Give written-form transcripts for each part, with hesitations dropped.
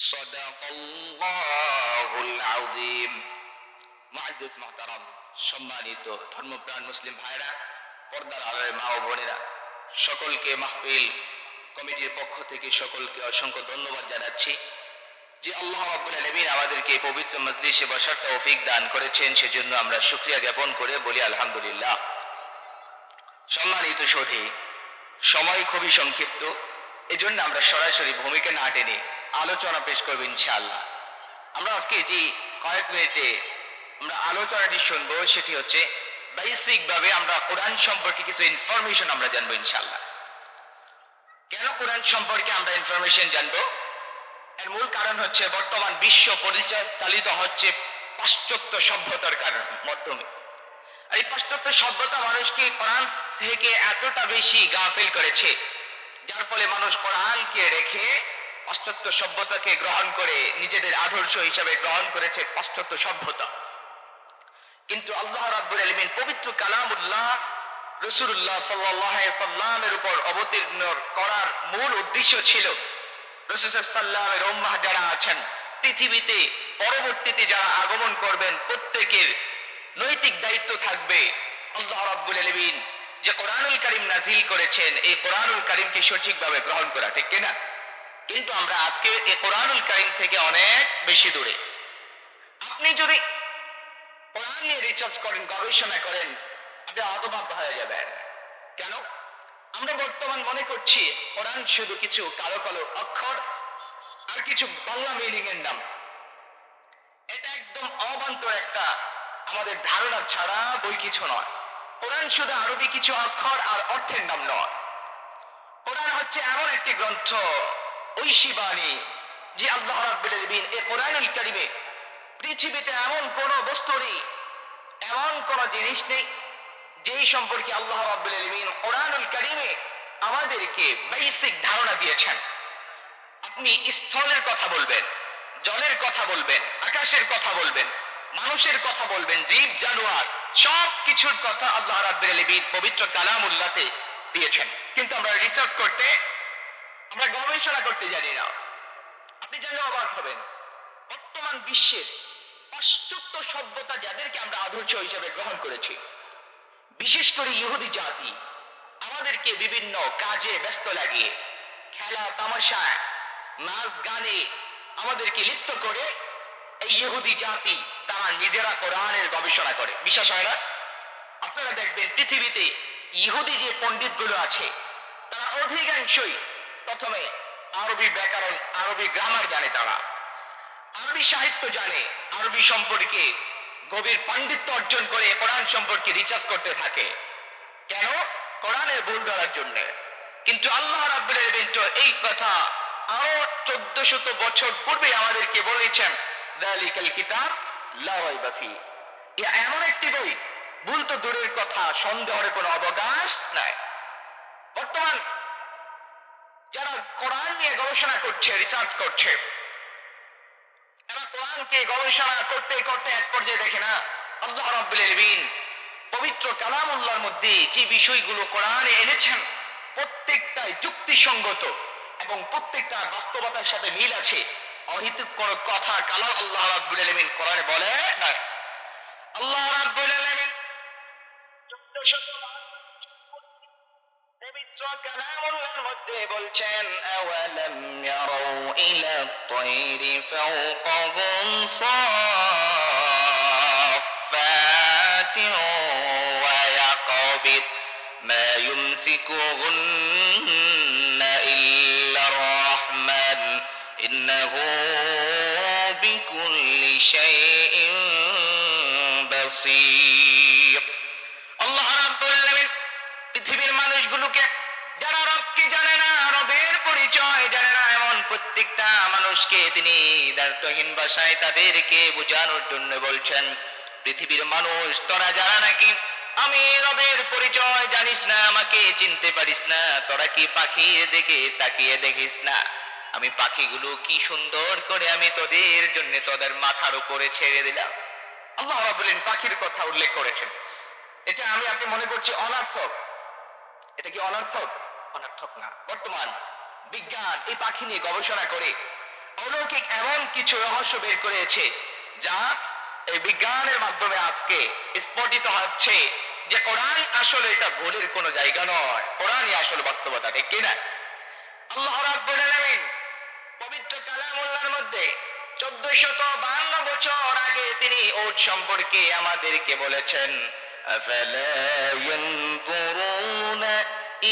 সাদাকাল্লাহুল আযীম। মুআজ্জিজ মুহতারাম, সম্মানিত ধর্মপ্রাণ মুসলিম ভাইরা, পর্দার আড়ালের মা ও বোনেরা, সকলকে মাহফিল কমিটির পক্ষ থেকে সকলকে অসংখ্য ধন্যবাদ জানাচ্ছি যে আল্লাহ রাব্বুল আলামিন আমাদেরকে এই পবিত্র মজলিসে বসার তৌফিক দান করেছেন, সেজন্য আমরা শুকরিয়া জ্ঞাপন করে বলি আলহামদুলিল্লাহ। সম্মানিত সুধী, সময় খুবই সংক্ষিপ্ত, এজন্য আমরা সরাসরি ভূমিকা না টেনে আলোচনা পেশ করব ইনশাআল্লাহ। আমরা আজকে যে কয়েক মিনিটে আমরা আলোচনাটি শুনবো সেটি হচ্ছে বেসিক ভাবে আমরা কোরআন সম্পর্কে কিছু ইনফরমেশন আমরা জানবো ইনশাআল্লাহ। কেন কোরআন সম্পর্কে আমরা ইনফরমেশন জানবো? এর মূল কারণ হচ্ছে বর্তমান বিশ্ব পরিচালিত হচ্ছে পাশ্চাত্য সভ্যতার মাধ্যমে। আর এই পাশ্চাত্য সভ্যতা মানুষকে কোরআন থেকে এতটা বেশি গাফিল করেছে, যার ফলে মানুষ কোরআনকে রেখে পাশ্চাত্য সভ্যতাকে গ্রহণ করে নিজেদের আদর্শ হিসাবে গ্রহণ করেছে পাশ্চাত্য সভ্যতা। কিন্তু আল্লাহ রাব্বুল আলামিন পবিত্র কালামুল্লাহ রাসূলুল্লাহ সাল্লাল্লাহু আলাইহি সাল্লামের উপর অবতীর্ণ করার মূল উদ্দেশ্য ছিল রাসূল সাল্লাল্লাহু আলাইহি সাল্লামের উম্মাহ যারা আছেন, পৃথিবীতে পরবর্তীতে যারা আগমন করবেন, প্রত্যেকের নৈতিক দায়িত্ব থাকবে আল্লাহ রাব্বুল আলামিন যে কোরআনুল কারীম নাজিল করেছেন এই কোরআনুল কারীমকে সঠিকভাবে গ্রহণ করা, ঠিক কিনা? কিন্তু আমরা আজকে এই কোরআনুল কারীম থেকে অনেক বেশি দূরে। আপনি যদি কোরআন নিয়ে রিসার্চ করেন, গবেষণা করেন, আপনি হতবাক হয়ে যাবেন। কেন? আমরা বর্তমান মনে করছি কোরআন শুধু কিছু কালো কালো অক্ষর আর কিছু বাংলা মিনিং এর নাম। এটা একদম অবান্তর একটা আমাদের ধারণা ছাড়া বই কিছু নয়। কোরআন শুধু আরবি কিছু অক্ষর আর অর্থের নাম নয়। কোরআন হচ্ছে এমন একটি গ্রন্থ, ঐশী বাণী, যে আল্লাহ রাব্বুল আলামিন এই কোরআনুল কারীমে পৃথিবীতে এমন কোন বস্তু নেই, এমন কোন জিনিস নেই যেই সম্পর্কে আল্লাহ রাব্বুল আলামিন কোরআনুল কারীমে আমাদেরকে বেসিক ধারণা দিয়েছেন। আপনি স্থলের কথা বলবেন, জলের কথা বলবেন, আকাশের কথা বলবেন, মানুষের কথা বলবেন, জীব জানোয়ার সব কিছুর কথা আল্লাহ রাব্বুল আলামিন পবিত্র কালামুল্লাহতে দিয়েছেন। কিন্তু আমরা রিসার্চ করতে, আমরা গবেষণা করতে জানি না। আপনি জানলে অবাক হবেন, বর্তমান বিশ্বের পাশ্চাত্য সভ্যতা যাদেরকে আমরা আদর্শ হিসেবে গ্রহণ করেছি, বিশেষ করে ইহুদি জাতি, আমাদেরকে বিভিন্ন কাজে ব্যস্ত লাগিয়ে, খেলা তামাশা, নাচ গানে আমাদেরকে লিপ্ত করে এই ইহুদি জাতি তারা নিজেরা কোরআনের গবেষণা করে। বিশ্বাস হয় না? আপনারা দেখবেন পৃথিবীতে ইহুদি যে পণ্ডিত গুলো আছে তারা অধিকাংশই প্রথমে আরবি ব্যাকরণ, আরবি গ্রামার জানে, তারা আরবি সাহিত্য জানে, আরবি সম্পর্কে গভীর পাণ্ডিত্য অর্জন করে কোরআন সম্পর্কে রিসার্চ করতে থাকে। কেন? কোরআনের ভুল ধরার জন্য। কিন্তু আল্লাহ রাব্বুল আলামিন তো এই কথা আরো 1400 বছর পূর্বে আমাদেরকে বলেছেন, যালিকাল কিতাব লা রাইবা ফি। এমন একটি বই, ভুল তো দূরের কথা, সন্দেহের কোনো অবকাশ নাই। বর্তমান যারা কোরআন নিয়ে গবেষণা করছে, রিসার্চ করছে, এরা কোরআনকে গবেষণা করতে করতে এক পর্যায়ে দেখে না আল্লাহ রাব্বুল আলামিন পবিত্র কালামুল্লাহর মধ্যে যে বিষয়গুলো কোরআনে এনেছেন প্রত্যেকটাই যুক্তিসঙ্গত এবং প্রত্যেকটা বাস্তবতার সাথে মিল আছে। অহেতুক কোনো কথা কালাম আল্লাহ রাব্বুল আলামিন কোরআনে বলে না। আল্লাহ রাব্বুল আলামিন 1400 পবিত্র কালামুল্লাহর মধ্যে বলছেন, আওয়ালাম ইয়ারাউ ইলা তায়রি ফাওকাহুম সাফফাতিন ওয়া ইয়াকবিত মা ইউমসিকুহুন্না ইল্লার রাহমান ইন্নাহু বিকুল্লি শাইইন বাসীর। আল্লাহ রাব্বুল আলামিন পৃথিবীর মানুষগুলোকে, যারা রবকে জানে না, রবের পরিচয় জানে না, এমন প্রত্যেকটা মানুষকে তিনি দায়িত্বহীন ভাষায় তাদেরকে বোঝানোর জন্য বলছেন, পৃথিবীর মানুষ তোরা যারা নাকি আমি রবের পরিচয় জানিস না, আমাকে চিনতে পারিস না, তোরা কি পাখির দিকে তাকিয়ে দেখিস না? আমি পাখিগুলো কি সুন্দর করে আমি তোদের জন্য তোদের মাথার উপরে ছেড়ে দিলাম। আল্লাহ রাব্বুল আলামিন পাখির কথা উল্লেখ করেছেন। এটা আমি আপনি মনে করছি অনর্থক। এটা কি অনর্থক? অনর্থক না। বর্তমান বিজ্ঞান এই পাখি নিয়ে গবেষণা করে অলৌকিক কিছু রহস্য বের করেছে, যা এই বিজ্ঞানের মাধ্যমে আজকে স্ফটিত হচ্ছে যে কোরআন আসলে এটা ভুলের কোনো জায়গা নয়, কোরআনই আসলে বাস্তবতা, ঠিক কিনা? আল্লাহ রাব্বুল আলামিন পবিত্র কালামুল্লাহর মধ্যে 1452 বছর আগে তিনি উট সম্পর্কে আমাদেরকে বলেছেন, আফালা ইয়ানজুরুনা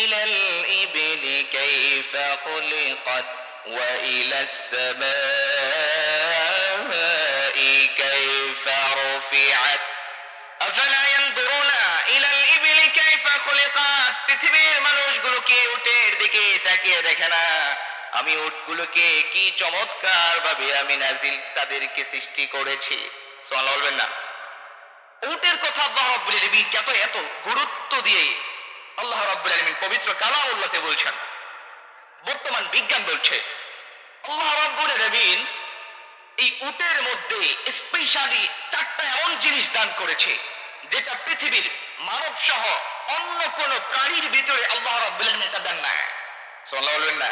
ইলাল ইবলি কাইফা খুলিকাত ওয়া ইলাস সামাই কাইফা রুফিআত আফালা ইয়ানজুরুনা ইলাল ইবলি কাইফা খুলিকাত। পৃথিবীর মানুষগুলোকে উটের দিকে তাকিয়ে দেখে না, আমি উটগুলোকে কি চমৎকার ভাবে আমি নাজিল তাদেরকে সৃষ্টি করেছি। সুবহানাল্লাহ বলবেন না? উটের কথা আল্লাহ রাব্বুল আলামিন এত গুরুত্ব দিয়ে আল্লাহ রাব্বুল আলামিন পবিত্র কালামুল্লাহতে বলছেন। বর্তমান বিজ্ঞান বলছে আল্লাহ রাব্বুল আলামিন এই উটের মধ্যে স্পেশালি 4টা এমন জিনিস দান করেছে যেটা পৃথিবীর মানব সহ অন্য কোন প্রাণীর ভিতরে আল্লাহ রাব্বুল আলামিন এটা দেন না। সুবহানাল্লাহ বলবেন না?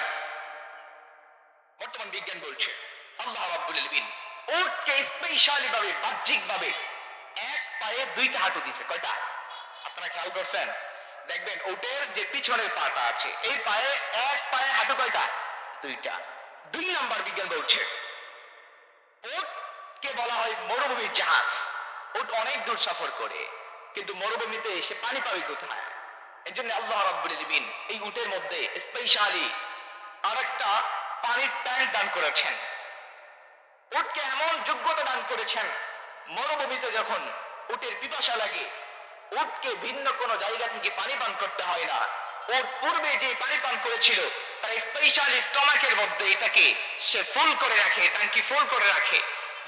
বর্তমান বিজ্ঞান বলছে আল্লাহ রাব্বুল আলামিন উটকে স্পেশালি ভাবে বাহ্যিক ভাবে এক পায়ে 2টা হাঁটু দিয়েছে। কয়টা? আপনারা খেয়াল করছেন? দেখবেন উটের যে পিছনের পাটা আছে এই পায়ে এক পায়ে হাঁটু কয়টা? 2টা। 2 নাম্বার বিজ্ঞান বলছে উটকে বলা হয় মরুভূমির জাহাজ। উট অনেক দূর সফর করে, কিন্তু মরুভূমিতে এসে পানি পাবে কোথায়? এজন্য আল্লাহ রাব্বুল আলামিন এই উটের মধ্যে স্পেশালি আরেকটা পানির ট্যাঙ্ক দান করেছেন। উটকে এমন যোগ্যতা দান করেছেন, মরুভূমিতে যখন উটের পিপাসা লাগে উটকে ভিন্ন কোনো জায়গা থেকে পানি পান করতে হয় না। উট পূর্বে যে পানি পান করেছিল তার স্পেশালি স্টমাকের মধ্যে এটাকে সে ফুল করে রাখে, ট্যাঙ্কি ফুল করে রাখে।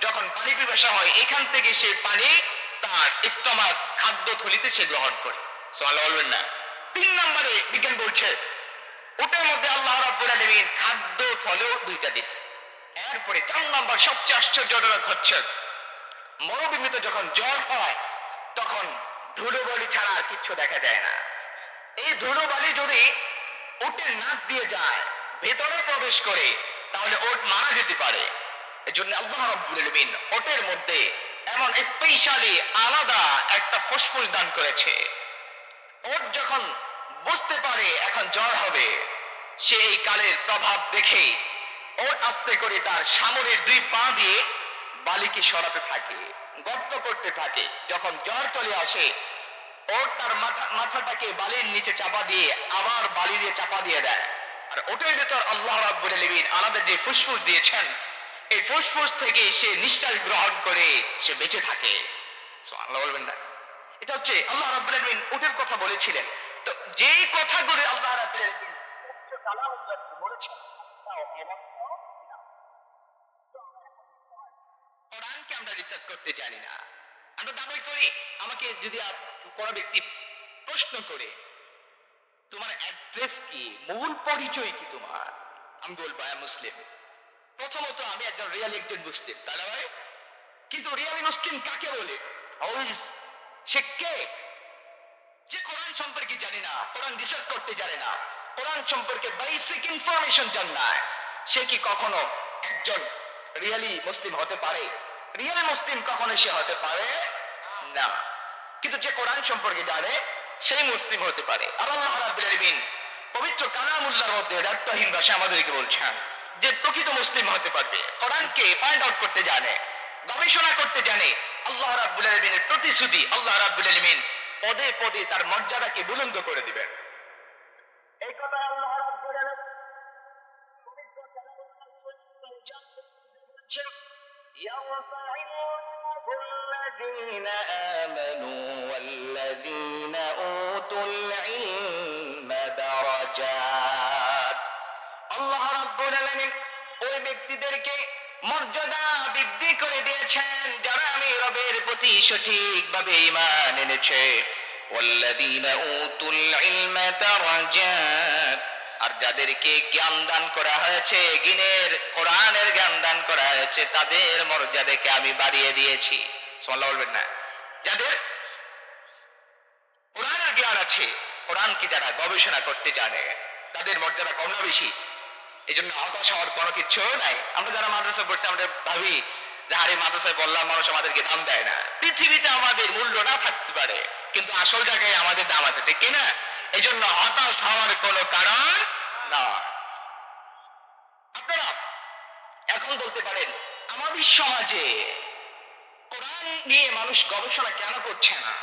যখন পানি পিপাসা হয় এখান থেকে সে পানি তার স্টমাক খাদ্য থলিতে সে গ্রহণ করে। সুবহানাল্লাহ বলবেন না? 3 নম্বরে বিজ্ঞান বলছে উটের মধ্যে আল্লাহ রাব্বুল আলামিন খাদ্য ফলও 2টা দিস। এরপরে 4 নম্বর সবচেয়ে আশ্চর্যজনক হচ্ছে মরুভূমিতে যখন জ্বর হয় তখন ধুলোবালি ছাড়া আর কিচ্ছু দেখা যায় না। এই ধুলোবালি যদি উটের নাক দিয়ে যায়, ভেতরে প্রবেশ করে, তাহলে উট মারা যেতে পারে। এজন্য আল্লাহ রাব্বুল আলামিন উটের মধ্যে এমন স্পেশালি আলাদা একটা ফুসফুস দান করেছে। উট যখন বুঝতে পারে এখন জ্বর হবে, সে এই কালের প্রভাব দেখে উট আস্তে করে তার সামনের 2 পা দিয়ে বালিকে সরাতে থাকে, গর্ত করতে থাকে। যখন জ্বর চলে আসে উট তার মাথাটাকে বালির নিচে চাপা দিয়ে আবার বালি দিয়ে চাপা দিয়ে দেয়। আর ওটের ভেতর আল্লাহ রাব্বুল আলামিন আলাদা যে ফুসফুস দিয়েছেন, এই ফুসফুস থেকে সে নিঃশ্বাস গ্রহণ করে সে বেঁচে থাকে। সুবহানাল্লাহ বলবেন না? এটা হচ্ছে আল্লাহ রাব্বুল আলামিন উটের কথা বলেছিলেন। তো যে কথাগুলো আল্লাহ রাব্বুল আলামিন কালামুল্লাহতে বলেছেন তাও অবাক না। কোরআনকে আমরা রিসার্চ করতে জানি না। আমরা দাবি করি, আমাকে যদি কোনো ব্যক্তি প্রশ্ন করে তোমার অ্যাড্রেস কি, মূল পরিচয় কি তোমার, আমি বলবো আই এম মুসলিম। প্রথমত আমি একজন রিয়েল একজন মুসলিম, তাই না ভাই? কিন্তু রিয়েল মুসলিম কাকে বলে? সে কে? যে কোরআন সম্পর্কে জানে না, কোরআন রিসার্চ করতে জানে না, কোরআন সম্পর্কে বেসিক ইনফরমেশন জানে না, সে কি কখনো একজন রিয়েলি মুসলিম হতে পারে? রিয়েল মুসলিম কখনো সে হতে পারে না। কিন্তু যে কোরআন সম্পর্কে জানে সেই মুসলিম হতে পারে। আর আল্লাহ রাব্বুল আলামিন পবিত্র কালামুল্লাহর মধ্যে দায়িত্বহীন ভাষায় আমাদেরকে বলছেন যে প্রকৃত মুসলিম হতে পারবে কোরআনকে ফাইন্ড আউট করতে জানে, গবেষণা করতে জানে। আল্লাহ রাব্বুল আলামিনের প্রতিশ্রুতি, আল্লাহ রাব্বুল আলামিন পদে পদে তার মর্যাদাকে বুলন্দ করে দিবেন। এই কথা আল্লাহ রাব্বুল আলামিন পবিত্র কালামুল্লাহ বলছেন, الذين آمنوا والذين أوتوا العلم درجات। আল্লাহ রাব্বুল আলামিন ওই ব্যক্তিদেরকে মর্যাদা বৃদ্ধি করে দিয়েছেন যারা আমি রবের প্রতি সঠিকভাবে ঈমান এনেছে। والذين أوتوا العلم درجات। আর যাদেরকে জ্ঞান দান করা হয়েছে, জ্ঞানের কোরআনের জ্ঞান দান করা হয়েছে, তাদের মর্যাদাকে আমি বাড়িয়ে দিয়েছি। সুবহানাল্লাহ বলবেন না? যাদের কোরআনের জ্ঞান আছে, কোরআনকে যারা গবেষণা করতে জানে, তাদের মর্যাদা কম না বেশি? এই জন্য হতাশ হওয়ার কোনো কিছু নাই। আমরা যারা মাদ্রাসা পড়ছি আমরা ভাবি যে আরে মাদ্রাসায় বললাম মানুষ আমাদেরকে দাম দেয় না। পৃথিবীতে আমাদের মূল্য না থাকতে পারে, কিন্তু আসল জায়গায় আমাদের দাম আছে, ঠিক কিনা? এই জন্য হতাশ হওয়ার কোনো কারণ না। আপনারা এখন বলতে পারেন আমাদের সমাজে কোরআন নিয়ে মানুষ গবেষণা কেন করছে না?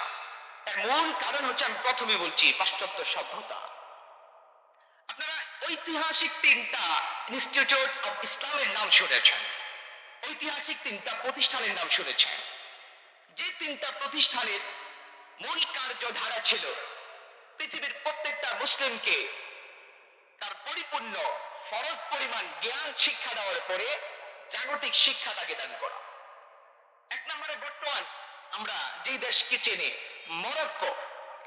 এর মূল কারণ হচ্ছে, আমি প্রথমে বলছি, পাশ্চাত্য সভ্যতা। আপনারা ঐতিহাসিক 3টা ইনস্টিটিউট অফ ইসলামের নাম শুনেছেন, ঐতিহাসিক 3টা প্রতিষ্ঠানের নাম শুনেছেন। যে 3টা প্রতিষ্ঠানের মূল কার্যধারা ছিল পৃথিবীর প্রত্যেকটা মুসলিমকে তার পরিপূর্ণ ফরজ পরিমাণ জ্ঞান শিক্ষা দেওয়ার পরে জাগতিক শিক্ষা তাকে দান করা। এক নম্বরে বর্তমান আমরা যে দেশকে চিনি, মরক্কো।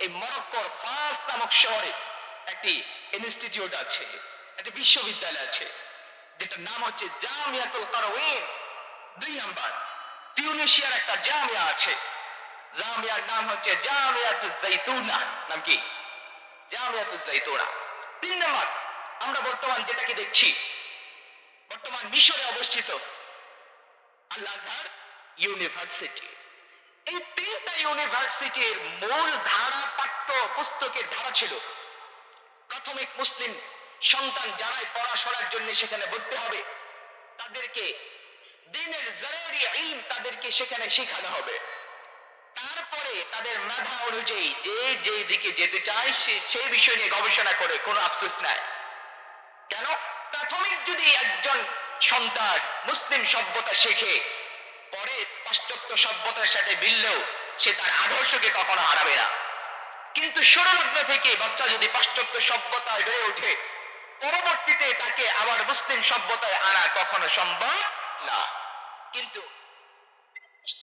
এই মরক্কোর ফাস নামক শহরে একটি ইনস্টিটিউট আছে, একটি বিশ্ববিদ্যালয় আছে, যেটার নাম হচ্ছে জামিয়াতুল কারওয়িন। 2 নম্বর টিউনিশিয়ার একটা জামিয়া আছে, জামিয়ার নাম হচ্ছে জামিয়াতুজ জাইতুনা। নাম কি? জামিয়াতুজ জাইতুনা। 3 নম্বর আমরা বর্তমান যেটাকে দেখছি, বর্তমান মিশরে অবস্থিত আল আজহার ইউনিভার্সিটি। এই 3টা ইউনিভার্সিটির মূল ধারা, পাঠ্য পুস্তকের ধারা ছিল প্রাথমিক মুসলিম সন্তান যারাই পড়াশোনার জন্য সেখানে ভর্তি হবে তাদেরকে দ্বীনের জরুরি ইলম তাদেরকে সেখানে শেখানো হবে। তারপরে তাদের মেধা অনুযায়ী যে যে দিকে যেতে চায় সে সেই বিষয় নিয়ে গবেষণা করে, কোনো আফসোস নাই। কেন? প্রাথমিক যদি একজন সন্তান মুসলিম সভ্যতা শেখে, পরে পাশ্চাত্য সভ্যতার সাথে মিললেও সে তার আদর্শকে কখনো হারাবে না। কিন্তু ষড়লগ্ন থেকে বাচ্চা যদি পাশ্চাত্য সভ্যতায় বেড়ে ওঠে, পরবর্তীতে তাকে আবার মুসলিম সভ্যতায় আনা কখনো সম্ভব না। কিন্তু